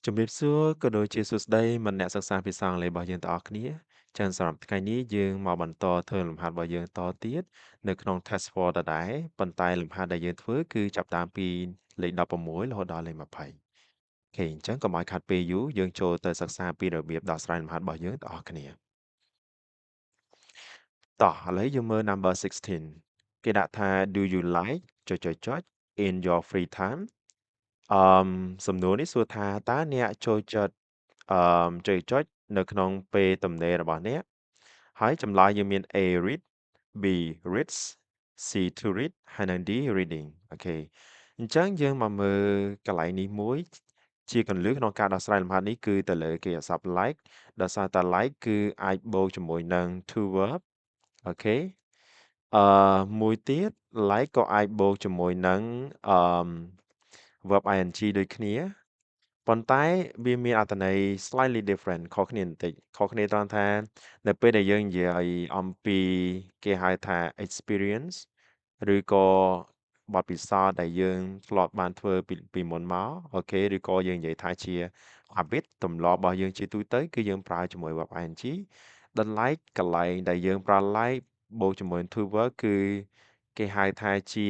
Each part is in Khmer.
ជំរាបសួរក៏ដូចជាសួស្តីមិត្តអ្នកសិក្សាភាសាអង់គ្លេសរបស់យើងទាំងអស់គ្នាចឹងសម្រាប់ថ្ងៃនេះយើងមកបន្តធ្វើលំហាត់របស់យើងតទៀតនៅក្នុង test 4ដដែលប៉ុន្តែលំហាត់ដែលយើងធ្វើគឺចាប់ផ្ដើមពីលេខ16រហូតដល់លេខ20អូខេអញ្ចឹងកុំឲ្យខាត់ពេលយូរយើងចូលទៅសិក្សាពីរបៀបដោះស្រាយលំហាត់របស់យើងទាំងអស់គ្នាតោះឥឡូវយើងមើល number 16គេដាក់ថា do you like ចុចចុចចុច in your free time អឺសំណួរនេះសួរថាតើអ្នកចូលចិត្តចុចចុចនៅក្នុងពេលទំនេររបស់អ្នកហើយចម្លើយយើងមាន A read B reads C to read ហើយនិង D reading អូខេអញ្ចឹងយើងមកមើលកន្លែងនេះមួយជាកន្លឹះក្នុងការដោះស្រាយលំហាត់នេះគឺទៅលើគេអាសព្ទ like ដោយសារតែ like គឺអាចបូកជាមួយនឹង to verb អូខេអឺមួយទៀត like ក៏អាចបូកជាមួយនឹងអឺ verb ing ដូចគ្នាប៉ុន្តែវាមានអត្ថន័យ slightly different ខុសគ្នាបន្តិចខុសគ្នាត្រង់ថានៅពេលដែលយើងនិយាយអំពីគេហៅថា experience ឬក៏បទពិសោធន៍ដែលយើងធ្លាប់បានធ្វើពីមុនមកអូខេឬក៏យើងនិយាយថាជា habit ទម្លាប់របស់យើងជាទូទៅគឺយើងប្រើជាមួយ verb ing ដល់ like កន្លែងដែលយើងប្រើ like បូកជាមួយ to verb គឺគេហៅថាជា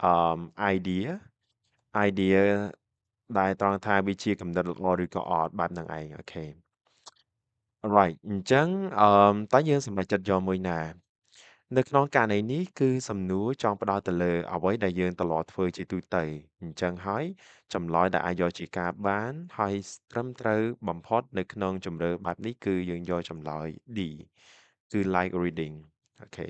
អឺ idea ដែលត្រង់ថាវាជាគំនិតល្អឬក៏អត់បែបហ្នឹងឯងអូខេ Alright អញ្ចឹងតើយើងសម្រេចចិត្តយកមួយណានៅក្នុងករណីនេះគឺសំណួរចង់ផ្ដោតទៅលើអ្វីដែលយើងត្រឡប់ធ្វើជាទូទៅអញ្ចឹងហើយចម្លើយដែលអាចយកជាការបានហើយត្រឹមត្រូវបំផុតនៅក្នុងជម្រើសបែបនេះគឺយើងយកចម្លើយ D គឺ like reading អូខេ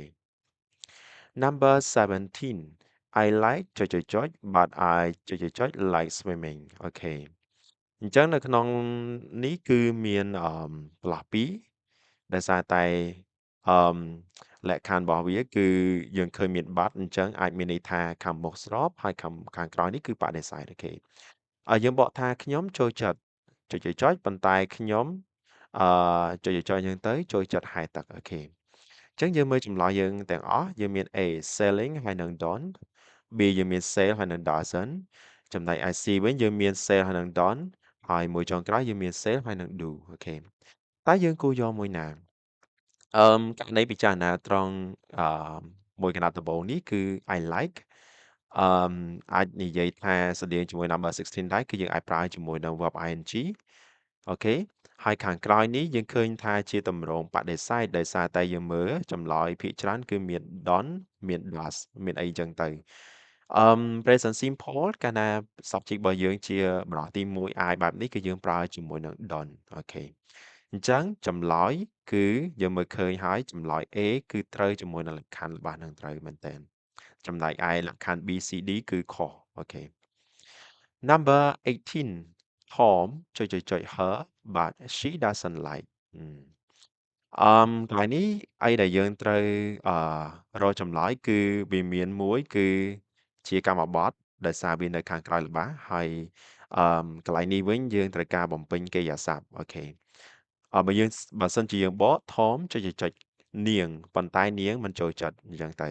Number 17 I like ចុចចុចចុច but I ចុចចុចចុច like swimming អូខេអញ្ចឹងនៅក្នុងនេះគឺមានប្រឡោះពីរដោយសារតែអឺលក្ខខណ្ឌរបស់វាគឺយើងឃើញមាន but អញ្ចឹងអាចមានន័យថាខាងមុខស្របហើយខាងក្រោយនេះគឺបដិសេធអូខេហើយយើងបកថាខ្ញុំចូលចិត្តចុចចុចចុចប៉ុន្តែខ្ញុំអចុចចុចចុចហ្នឹងទៅចូលចិត្តហែលទឹកអូខេអញ្ចឹងយើងមើលចម្លើយយើងទាំងអស់យើងមាន A sailing ហើយនិង don't B យើងមាន sail ហើយនិង doesn't ចំណែកឯ C វិញយើងមាន sail ហើយនិង don't ហើយមួយចុងក្រោយយើងមាន sail ហើយនិង do អូខេតើយើងគួរយកមួយណាករណីពិចារណាត្រង់មួយកណ្ដាប់ដំបូងនេះគឺ I like អឺអាចនិយាយថាស្រដៀងជាមួយ number 16ដែរគឺយើងអាចប្រើជាមួយនឹង verb ing អូខេហើយខាងក្រោយនេះយើងឃើញថាជាទម្រង់បដិសេធដោយសារតែយើងមើលចម្លើយភាគច្រើនគឺមាន don't មាន does មានអីចឹងទៅpresent simple កាលណា subject របស់យើងជាបរោះទី1 I បែបនេះគឺយើងប្រើជាមួយនឹង don't អូខេអញ្ចឹងចម្លើយគឺយើងមើលឃើញហើយចម្លើយ A គឺត្រូវជាមួយនឹងលក្ខខណ្ឌរបស់នឹងត្រូវមែនទែនចំណែកឯលក្ខខណ្ឌ B C D គឺខុសអូខេ Number 18 Tom ចុចចុចចុច her but she doesn't like កន្លែងនេះអីដែលយើងត្រូវរកចម្លើយគឺវាមានមួយគឺជាកម្មបត្តិដោយសារវានៅខាងក្រៅល្បះហើយកន្លែងនេះវិញយើងត្រូវការបំពេញកិរិយាសព្ទអូខេបើសិនជាយើងបក Tom ចុចចុចចុចនាងប៉ុន្តែនាងមិនចូលចិត្តអញ្ចឹងទៅ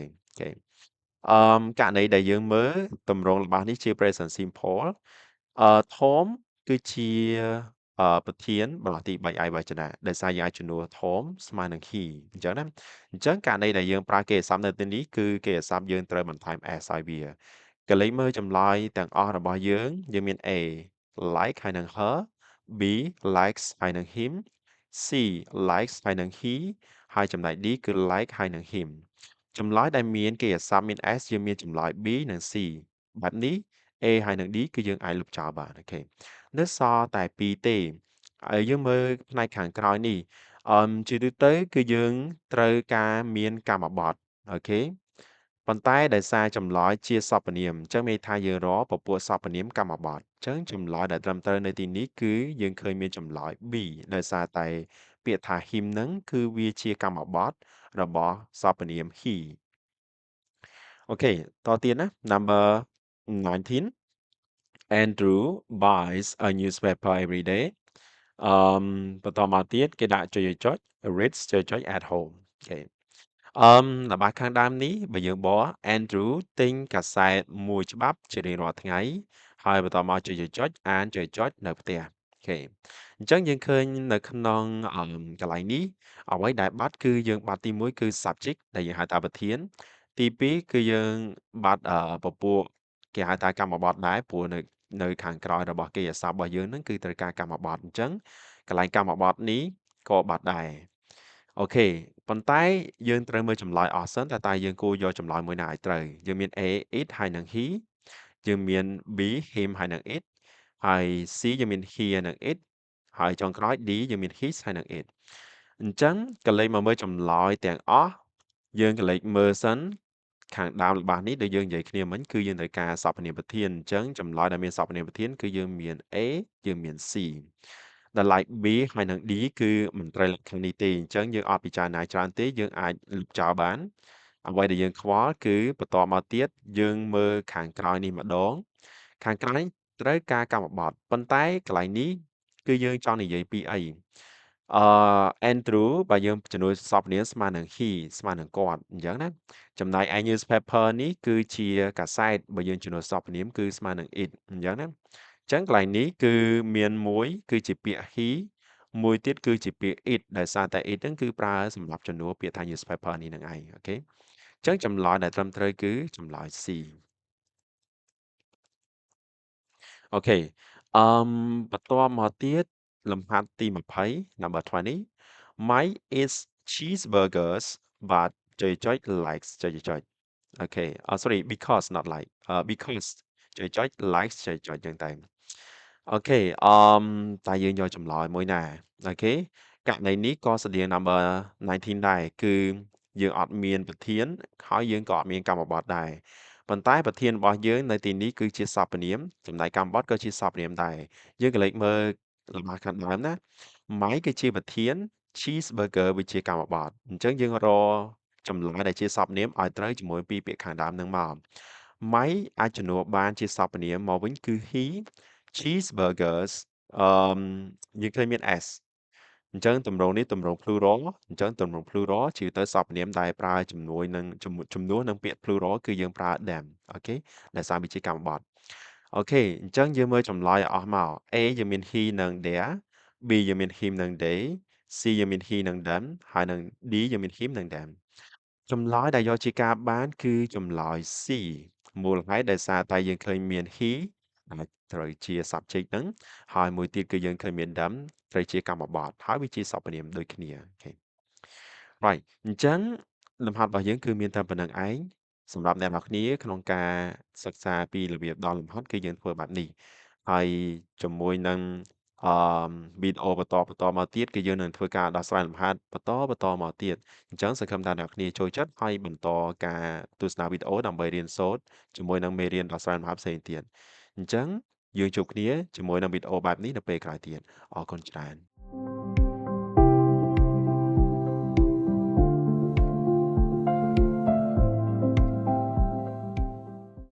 អូខេករណីដែលយើងមើលទម្រង់របស់នេះជា present simple Tom គឺជាប្រធានបរោះទី3 I វចនៈដោយសារយើងអាចជំនួស Tom ស្មើនឹង he អញ្ចឹងណាអញ្ចឹងករណីដែលយើងប្រើកិរិយាសព្ទនៅទីនេះគឺកិរិយាសព្ទយើងត្រូវបន្ថែម s ឲ្យវាក៏លេខមើលចម្លើយទាំងអស់របស់យើងមាន A like ហើយនឹង her B likes ហើយនឹង him C likes ហើយនឹង he ហើយចំណែក D គឺ like ហើយនឹង him ចម្លើយដែលមានកិរិយាសព្ទមាន s យើងមានចម្លើយ B និង C បែបនេះ A ហើយនិង D គឺយើងអាចលុបចោលបានអូខេនៅសល់តែ2ទេហើយយើងមើលផ្នែកខាងក្រោយនេះជាទូទៅគឺយើងត្រូវការមានកម្មបត្តិអូខេប៉ុន្តែដោយសារចម្លើយជាសព្វនាមអញ្ចឹងមានន័យថាយើងរកពពួកសព្វនាមកម្មបត្តិអញ្ចឹងចម្លើយដែលត្រឹមត្រូវនៅទីនេះគឺយើងឃើញមានចម្លើយ B ដោយសារតែពាក្យថា him ហ្នឹងគឺវាជាកម្មបត្តិរបស់សព្វនាម he អូខេតទៀតណា number 19 Andrew buys a newspaper every day បន្តមកទៀតគេដាក់ចុចចុច reads ចុចចុច at home អូខេល្បះខាងដើមនេះបើយើងបក Andrew ទិញកាសែតមួយច្បាប់ជារៀងរាល់ថ្ងៃហើយបន្តមកចុចចុចអានចុចចុចនៅផ្ទះ ខេអញ្ចឹងយើងឃើញនៅក្នុងកន្លែងនេះអ្វីដែលបាត់គឺយើងបាត់ទី1គឺ subject ដែលយើងហៅថាប្រធានទី2គឺយើងបាត់ពពួកគេហៅថាកម្មបត្តិដែរព្រោះនៅខាងក្រោយរបស់គេអក្សររបស់យើងហ្នឹងគឺត្រូវការកម្មបត្តិអញ្ចឹងកន្លែងកម្មបត្តិនេះក៏បាត់ដែរអូខេប៉ុន្តែយើងត្រូវមើលចម្លើយអស់សិនតើយើងគួរយកចម្លើយមួយណាឲ្យត្រូវយើងមាន A it ហើយនិង he យើងមាន B him ហើយនិង it ហើយ C យើងមាន he ហើយនិង it ហើយចុងក្រោយ D យើងមាន his ហើយនិង it អញ្ចឹងក៏លេខមកមើលចម្លើយទាំងអស់យើងក៏លេខមើលសិនខាងដើមរបស់នេះដូចយើងនិយាយគ្នាមិញគឺយើងត្រូវការសព្វនាមប្រធានអញ្ចឹងចម្លើយដែលមានសព្វនាមប្រធានគឺយើងមាន A យើងមាន C ដែល like B ហើយនិង D គឺមិនត្រូវលក្ខខណ្ឌនេះទេអញ្ចឹងយើងអត់ពិចារណាច្រើនទេយើងអាចលុបចោលបានអ្វីដែលយើងខ្វល់គឺបន្តមកទៀតយើងមើលខាងក្រោយនេះម្ដងខាងក្រោយត្រូវការកម្មបត្តិប៉ុន្តែកន្លែងនេះគឺយើងចង់និយាយពីអីអឺ Andrew បើយើងចំនួនសព្វនាមស្មើនឹង he ស្មើនឹងគាត់អញ្ចឹងណាចំណែកឯ newspaper នេះគឺជាកាសែតបើយើងចំនួនសព្វនាមគឺស្មើនឹង it អញ្ចឹងណាអញ្ចឹងកន្លែងនេះគឺមានមួយគឺជាពាក្យ he មួយទៀតគឺជាពាក្យ it ដោយសារតែ it ហ្នឹងគឺប្រើសម្រាប់ចំនួនពាក្យថា newspaper នេះនឹងឯងអូខេអញ្ចឹងចម្លើយដែលត្រឹមត្រូវគឺចម្លើយ C អូខេបន្ទាប់មកទៀតលំហាត់ទី20 number 20 Mike eats cheeseburgers but ចុចចុច likes ចុចចុចអូខេsorry because not like because ចុចចុច likes ចុចចុចចឹងតែអូខេតែយើងយកចម្លើយមួយណាអូខេករណីនេះក៏ស្តៀង number 19ដែរគឺយើងអត់មានប្រធានហើយយើងក៏អត់មានកម្មបត្តិដែរប៉ុន្តែប្រធានរបស់យើងនៅទីនេះគឺជាសព្វនាមចំណែកកម្មបត្តិក៏ជាសព្វនាមដែរយើងក៏លេចមើលលំហាត់ខាងដើមណា Mike គឺជាប្រធាន Cheeseburger វាជាកម្មបត្តិអញ្ចឹងយើងរកចម្លើយដែលជាសព្វនាមឲ្យត្រូវជាមួយពីពាក្យខាងដើមនឹងមក Mike អាចជំនួសបានជាសព្វនាមមកវិញគឺ he cheeseburgers អឺយើងឃើញមាន s អញ្ចឹងទម្រង់នេះទម្រង់ plural អញ្ចឹងទម្រង់ plural ជាទៅសព្វនាមដែលប្រើជំនួយនឹងជំនួសនឹងពាក្យ plural គឺយើងប្រើ them អូខេដែលសារវាជាកម្មបត្តិអូខេអញ្ចឹងយើងមើលចម្លើយឲ្យអស់មក A យើងមាន he និង their B យើងមាន him និង they C យើងមាន he និង them ហើយនិង D យើងមាន him និង them ចម្លើយដែលយកជាការបានគឺចម្លើយ C មូលហេតុដោយសារតែយើងឃើញមាន he ដែលត្រូវជា subject ហ្នឹងហើយមួយទៀតគឺយើងឃើញមាន them ត្រូវជាកម្មបត្តិហើយវាជាសព្វនាមដូចគ្នាអូខេ right អញ្ចឹងលំហាត់របស់យើងគឺមានតែប៉ុណ្្នឹងឯងសម្រាប់អ្នកនរគ្នាក្នុងការសិក្សាពីរបៀបដល់លំហាត់គឺយើងធ្វើបែបនេះហើយជាមួយនឹងអឺវីដេអូបន្តមកទៀតគឺយើងនឹងធ្វើការដោះស្រាយលំហាត់បន្តមកទៀតអញ្ចឹងសង្ឃឹមថាអ្នកនរគ្នាចូលចិត្តហើយបន្តការទស្សនាវីដេអូដើម្បីរៀនសូត្រជាមួយនឹងមេរៀនដោះស្រាយលំហាត់ផ្សេងទៀតអញ្ចឹងយើងជួបគ្នាជាមួយនឹងវីដេអូបែបនេះនៅពេលក្រោយទៀតអរគុណច្រើន